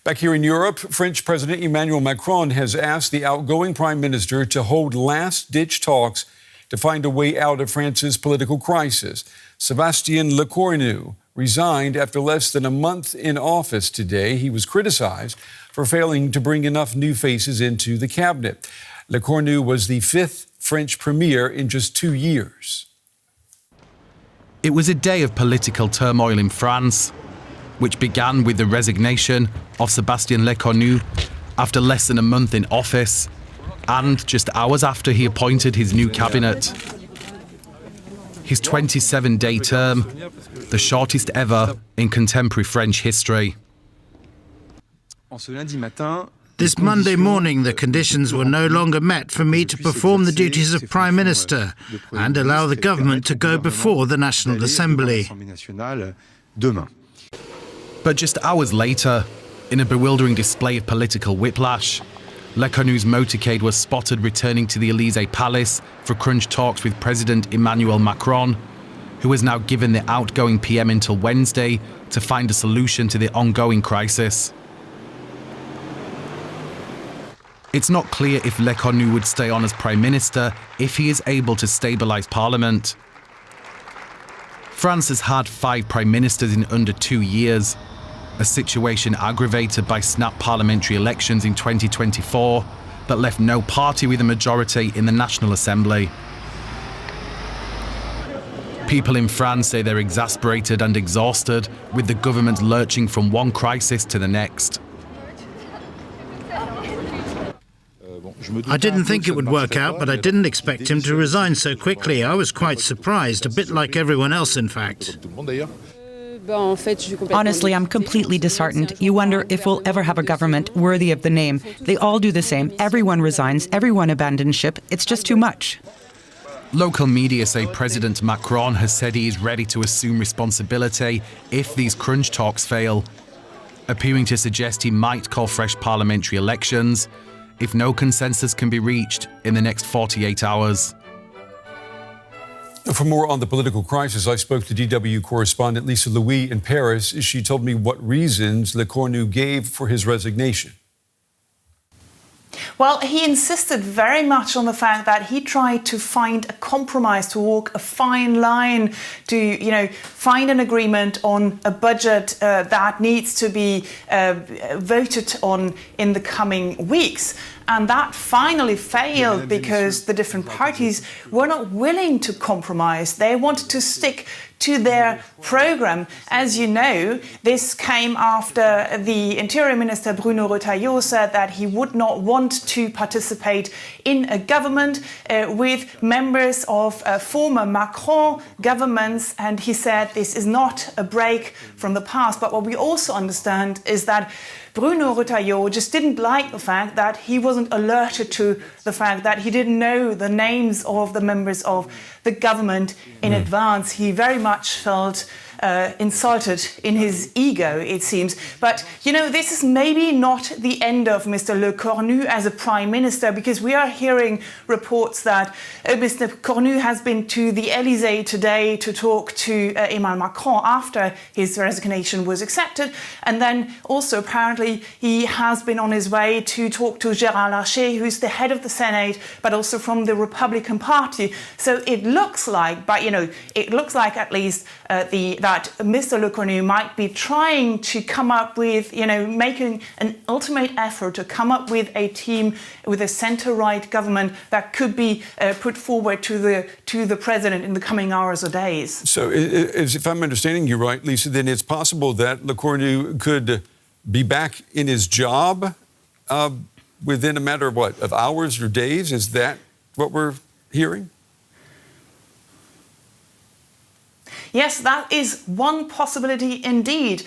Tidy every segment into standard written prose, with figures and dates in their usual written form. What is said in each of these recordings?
Back here in Europe, French President Emmanuel Macron has asked the outgoing prime minister to hold last-ditch talks to find a way out of France's political crisis. Sebastian Lecornu resigned after less than a month in office today. He was criticized for failing to bring enough new faces into the cabinet. Lecornu was the fifth French premier in just 2 years. It was a day of political turmoil in France, which began with the resignation of Sebastian Lecornu after less than a month in office, and just hours after he appointed his new cabinet. His 27-day term, the shortest ever in contemporary French history. This Monday morning, the conditions were no longer met for me to perform the duties of Prime Minister and allow the government to go before the National Assembly. But just hours later, in a bewildering display of political whiplash, Lecornu's motorcade was spotted returning to the Élysée Palace for crunch talks with President Emmanuel Macron, who has now given the outgoing PM until Wednesday to find a solution to the ongoing crisis. It's not clear if Lecornu would stay on as Prime Minister if he is able to stabilise Parliament. France has had 5 Prime Ministers in under 2 years, a situation aggravated by snap parliamentary elections in 2024 that left no party with a majority in the National Assembly. People in France say they're exasperated and exhausted with the government lurching from one crisis to the next. I didn't think it would work out, but I didn't expect him to resign so quickly. I was quite surprised, a bit like everyone else, in fact. Honestly, I'm completely disheartened. You wonder if we'll ever have a government worthy of the name. They all do the same. Everyone resigns. Everyone abandons ship. It's just too much. Local media say President Macron has said he is ready to assume responsibility if these crunch talks fail, appearing to suggest he might call fresh parliamentary elections if no consensus can be reached in the next 48 hours. For more on the political crisis, I spoke to DW correspondent Lisa Louis in Paris. She told me what reasons Lecornu gave for his resignation. Well, he insisted very much on the fact that he tried to find a compromise, to walk a fine line, to, find an agreement on a budget that needs to be voted on in the coming weeks. And that finally failed because the different parties were not willing to compromise. They wanted to stick to their programme. As you know, this came after the Interior Minister Bruno Retailleau said that he would not want to participate in a government with members of former Macron governments, and he said this is not a break from the past. But what we also understand is that Bruno Retailleau just didn't like the fact that he wasn't alerted to the fact that he didn't know the names of the members of the government in advance. He very much felt insulted in his ego, it seems. But, this is maybe not the end of Mr. Lecornu as a prime minister, because we are hearing reports that Mr. Lecornu has been to the Élysée today to talk to Emmanuel Macron after his resignation was accepted. And then also apparently he has been on his way to talk to Gérard Larcher, who's the head of the Senate, but also from the Republican Party. So it looks like, at least that Mr. Lecornu might be trying to come up with, making an ultimate effort to come up with a team with a centre-right government that could be put forward to the president in the coming hours or days. So, if I'm understanding you right, Lisa, then it's possible that Lecornu could be back in his job within a matter of hours or days? Is that what we're hearing? Yes, that is one possibility indeed.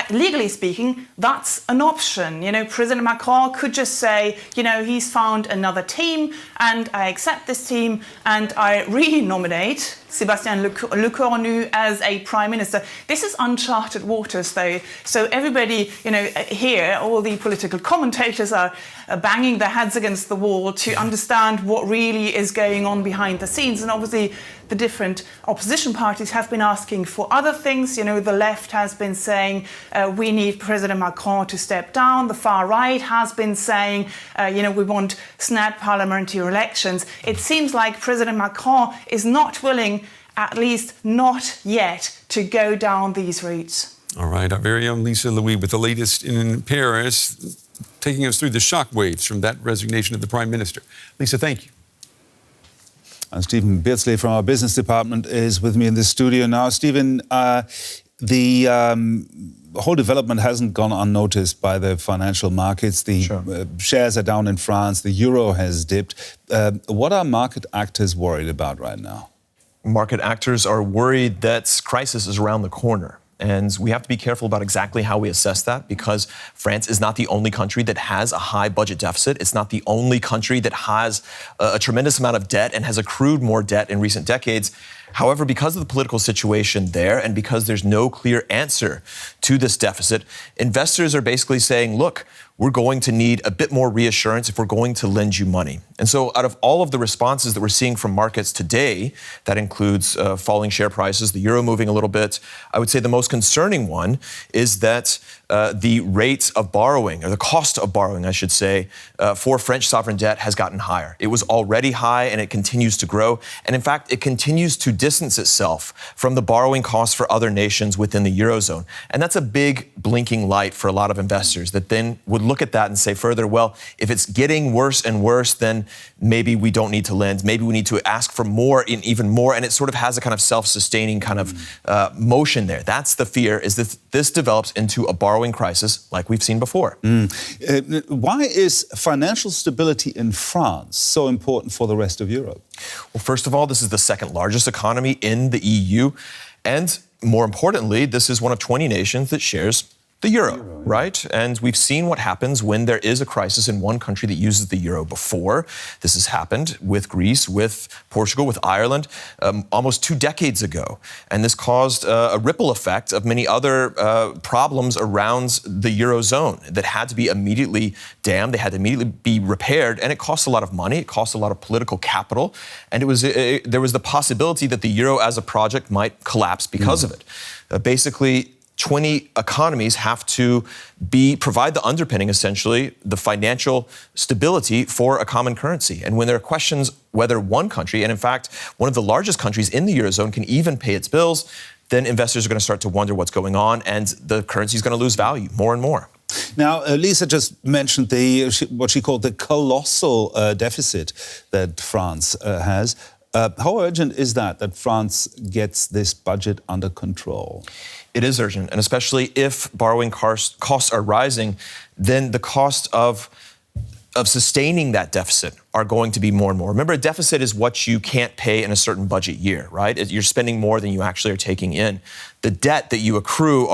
Legally speaking, that's an option. President Macron could just say, he's found another team and I accept this team and I re-nominate Sebastian Lecornu as a prime minister. This is uncharted waters, though. So everybody, here, all the political commentators are banging their heads against the wall to understand what really is going on behind the scenes. And obviously, the different opposition parties have been asking for other things. The left has been saying we need President Macron to step down. The far right has been saying, we want snap parliamentary elections. It seems like President Macron is not willing, at least not yet, to go down these routes. All right, our very own Lisa Louis with the latest in Paris, taking us through the shockwaves from that resignation of the Prime Minister. Lisa, thank you. And Stephen Beardsley from our business department is with me in the studio now. Stephen, the whole development hasn't gone unnoticed by the financial markets. The shares are down in France. The euro has dipped. What are market actors worried about right now? Market actors are worried that crisis is around the corner. And we have to be careful about exactly how we assess that, because France is not the only country that has a high budget deficit. It's not the only country that has a tremendous amount of debt and has accrued more debt in recent decades. However, because of the political situation there and because there's no clear answer to this deficit, investors are basically saying, look, we're going to need a bit more reassurance if we're going to lend you money. And so out of all of the responses that we're seeing from markets today, that includes falling share prices, the euro moving a little bit, I would say the most concerning one is that the rate of borrowing, or the cost of borrowing, I should say, for French sovereign debt has gotten higher. It was already high and it continues to grow. And in fact, it continues to distance itself from the borrowing costs for other nations within the Eurozone. And that's a big blinking light for a lot of investors that then would look at that and say further, well, if it's getting worse and worse, then maybe we don't need to lend. Maybe we need to ask for more and even more. And it sort of has a kind of self-sustaining kind of motion there. That's the fear, is that this develops into a borrowing crisis like we've seen before. Why is financial stability in France so important for the rest of Europe? Well, first of all, this is the second largest economy in the EU. And more importantly, this is one of 20 nations that shares the euro, right? And we've seen what happens when there is a crisis in one country that uses the euro before. This has happened with Greece, with Portugal, with Ireland, almost 2 decades ago. And this caused a ripple effect of many other problems around the eurozone that had to be immediately dammed. They had to immediately be repaired. And it cost a lot of money. It cost a lot of political capital. And there was the possibility that the euro as a project might collapse because of it. Basically, 20 economies have to provide the underpinning, essentially, the financial stability for a common currency. And when there are questions whether one country, and in fact, one of the largest countries in the Eurozone, can even pay its bills, then investors are going to start to wonder what's going on, and the currency is going to lose value more and more. Now, Lisa just mentioned what she called the colossal deficit that France has. How urgent is that France gets this budget under control? It is urgent, and especially if borrowing costs are rising, then the cost of sustaining that deficit are going to be more and more. Remember, a deficit is what you can't pay in a certain budget year, right? You're spending more than you actually are taking in. The debt that you accrue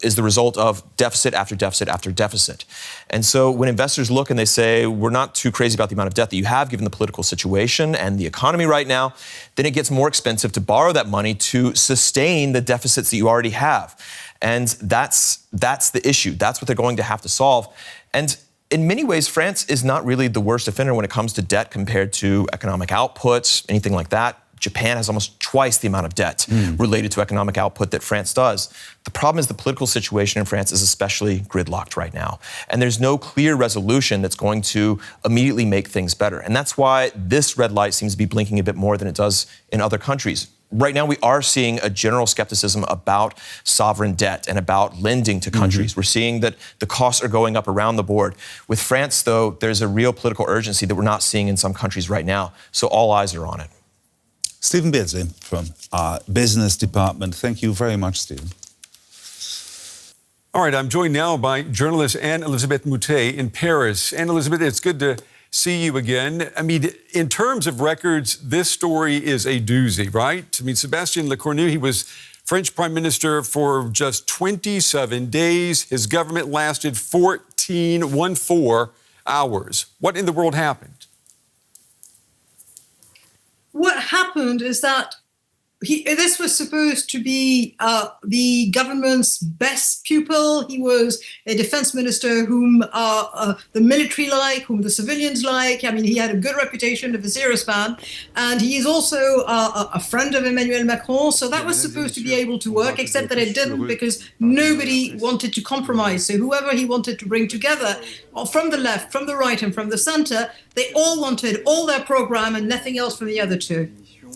is the result of deficit after deficit after deficit. And so when investors look and they say, we're not too crazy about the amount of debt that you have given the political situation and the economy right now, then it gets more expensive to borrow that money to sustain the deficits that you already have. And that's the issue. That's what they're going to have to solve. And in many ways, France is not really the worst offender when it comes to debt compared to economic output, anything like that. Japan has almost twice the amount of debt related to economic output that France does. The problem is the political situation in France is especially gridlocked right now. And there's no clear resolution that's going to immediately make things better. And that's why this red light seems to be blinking a bit more than it does in other countries. Right now, we are seeing a general skepticism about sovereign debt and about lending to countries. We're seeing that the costs are going up around the board. With France, though, there's a real political urgency that we're not seeing in some countries right now. So all eyes are on it. Stephen Beardsley from our business department. Thank you very much, Stephen. All right, I'm joined now by journalist Anne-Elisabeth Moutet in Paris. Anne-Elisabeth, it's good to see you again. I mean, in terms of records, this story is a doozy, right? I mean, Sebastian Lecornu, he was French Prime Minister for just 27 days. His government lasted 14 hours. What in the world happened? What happened is that this was supposed to be the government's best pupil. He was a defense minister whom the military like, whom the civilians like. I mean, he had a good reputation of a serious man. And he is also a friend of Emmanuel Macron. So that was supposed to be able to work, except that it didn't because nobody wanted to compromise. So whoever he wanted to bring together, from the left, from the right, and from the center, they all wanted all their program and nothing else from the other two.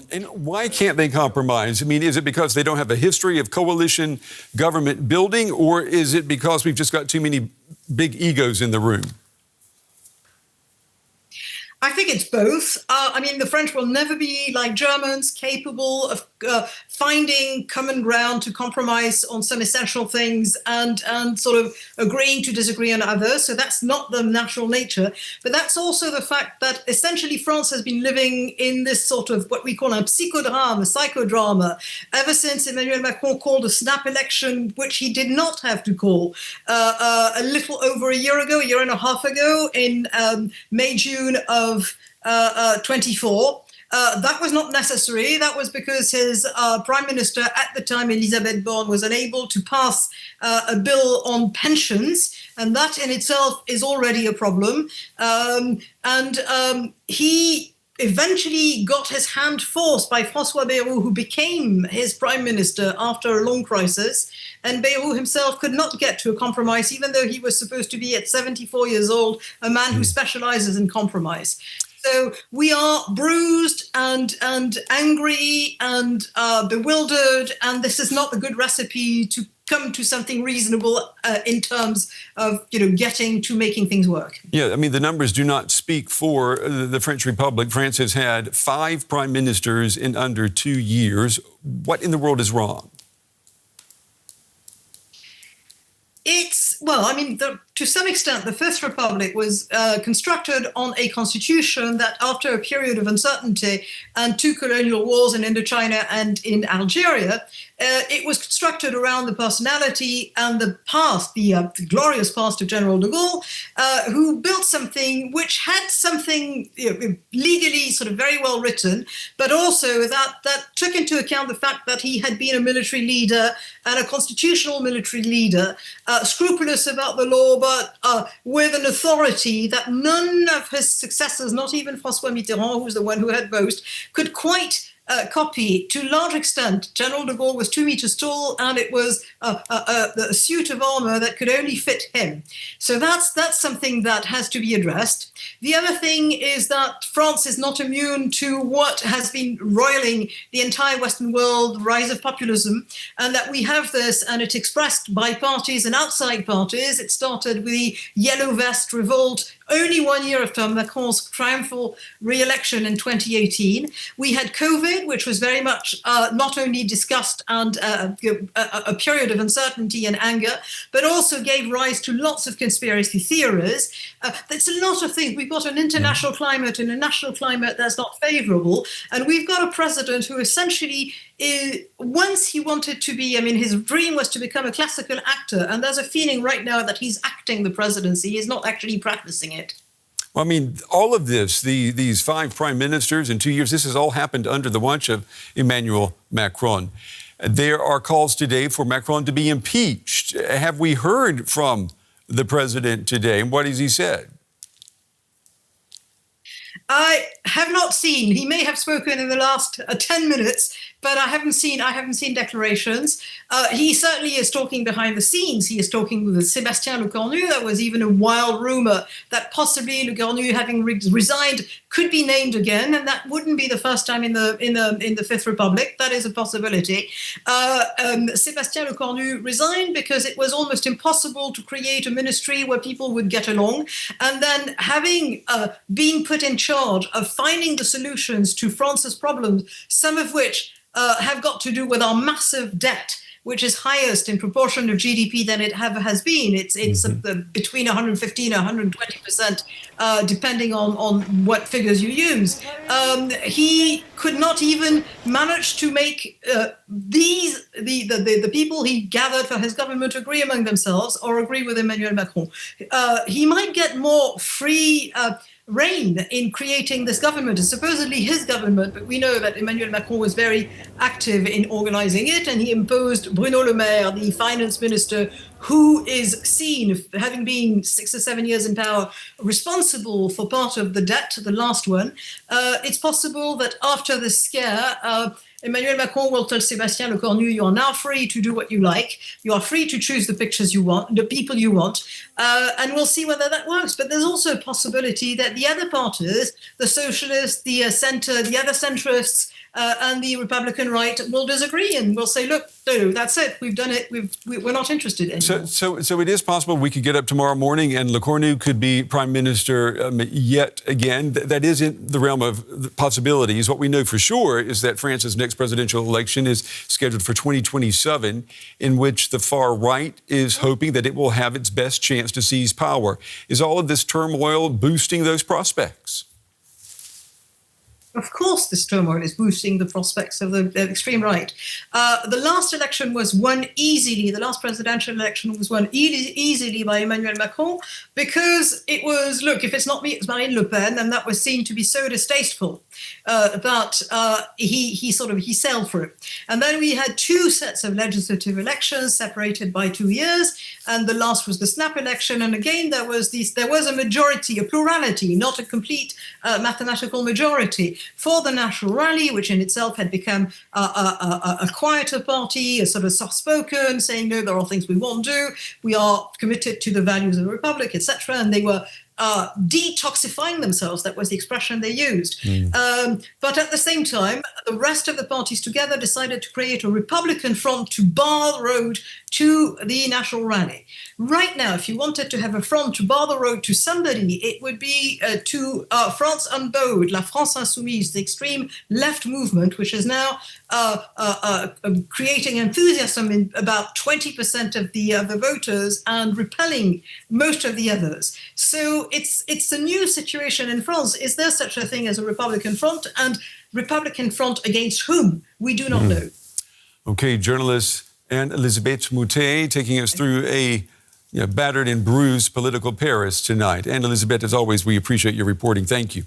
And why can't they compromise? I mean, is it because they don't have a history of coalition government building, or is it because we've just got too many big egos in the room? I think it's both. I mean, the French will never be like Germans, capable of finding common ground to compromise on some essential things and sort of agreeing to disagree on others. So that's not the natural nature. But that's also the fact that essentially France has been living in this sort of what we call a psychodrama, ever since Emmanuel Macron called a snap election, which he did not have to call, a little over a year and a half ago, in May, June of 24. That was not necessary. That was because his prime minister at the time, Anne-Elisabeth, was unable to pass a bill on pensions, and that in itself is already a problem. He eventually got his hand forced by François Bayrou, who became his prime minister after a long crisis. And Bayrou himself could not get to a compromise, even though he was supposed to be, at 74 years old, a man who specializes in compromise. So we are bruised and angry and bewildered, and this is not a good recipe to come to something reasonable in terms of, getting to making things work. Yeah, I mean, the numbers do not speak for the French Republic. France has had 5 prime ministers in under 2 years. What in the world is wrong? To some extent, the Fifth Republic was constructed on a constitution that, after a period of uncertainty and 2 colonial wars in Indochina and in Algeria, it was constructed around the personality and the past, the glorious past of General de Gaulle, who built something which had something legally sort of very well written, but also that took into account the fact that he had been a military leader and a constitutional military leader, scrupulous about the law, but with an authority that none of his successors, not even François Mitterrand, who was the one who had most, could quite copy. To a large extent, General de Gaulle was 2 meters tall, and it was a suit of armor that could only fit him. So that's something that has to be addressed. The other thing is that France is not immune to what has been roiling the entire Western world, the rise of populism, and that we have this, and it's expressed by parties and outside parties. It started with the Yellow Vest revolt only 1 year after Macron's triumphal re-election in 2018. We had COVID, which was very much not only discussed and a period of uncertainty and anger, but also gave rise to lots of conspiracy theories. There's a lot of things. We've got an international climate and a national climate that's not favorable. And we've got a president who essentially, once he wanted to be, his dream was to become a classical actor. And there's a feeling right now that he's acting the presidency. He's not actually practicing it. Well, all of this, these 5 prime ministers in 2 years, this has all happened under the watch of Emmanuel Macron. There are calls today for Macron to be impeached. Have we heard from the president today? And what has he said? I have not seen. He may have spoken in the last 10 minutes, but I haven't seen declarations. He certainly is talking behind the scenes. He is talking with Sebastian Lecornu. There was even a wild rumor that possibly Lecornu, having resigned, could be named again, and that wouldn't be the first time in the Fifth Republic. That is a possibility. Sebastian Lecornu resigned because it was almost impossible to create a ministry where people would get along, and then having been put in charge of finding the solutions to France's problems, some of which have got to do with our massive debt, which is highest in proportion of GDP than it ever has been. It's between 115 and 120%, depending on what figures you use. He could not even manage to make the people he gathered for his government agree among themselves or agree with Emmanuel Macron. He might get more free reign in creating this government. It's supposedly his government, but we know that Emmanuel Macron was very active in organizing it, and he imposed Bruno Le Maire, the finance minister, who is seen, having been 6 or 7 years in power, responsible for part of the debt, the last one. It's possible that after the scare, Emmanuel Macron will tell Sebastian Lecornu, you are now free to do what you like. You are free to choose the pictures you want, the people you want, and we'll see whether that works. But there's also a possibility that the other parties, the socialists, the centre, the other centrists, and the Republican right will disagree and will say, look, no, that's it. We've done it. We're not interested anymore. So it is possible we could get up tomorrow morning and Lecornu could be prime minister yet again. That is in the realm of possibilities. What we know for sure is that France's next presidential election is scheduled for 2027, in which the far right is hoping that it will have its best chance to seize power. Is all of this turmoil boosting those prospects? Of course, this turmoil is boosting the prospects of the extreme right. The last election was won easily. The last presidential election was won easily by Emmanuel Macron because it was, look, if it's not me, it's Marine Le Pen, and that was seen to be so distasteful that he sailed for it. And then we had two sets of legislative elections separated by 2 years, and the last was the snap election. And again, there was a majority, a plurality, not a complete mathematical majority, for the National Rally, which in itself had become a quieter party, a sort of soft-spoken, saying, no, there are things we won't do, we are committed to the values of the Republic, etc. And they were detoxifying themselves. That was the expression they used. But at the same time, the rest of the parties together decided to create a Republican front to bar the road to the National Rally. Right now, if you wanted to have a front to bar the road to somebody, it would be to France Unbowed, La France Insoumise, the extreme left movement, which is now creating enthusiasm in about 20% of the voters and repelling most of the others. So it's a new situation in France. Is there such a thing as a Republican front? And Republican front against whom? We do not know. Okay, journalist Anne-Elisabeth Moutet taking us through a battered and bruised political Paris tonight. Anne-Elisabeth, as always, we appreciate your reporting. Thank you.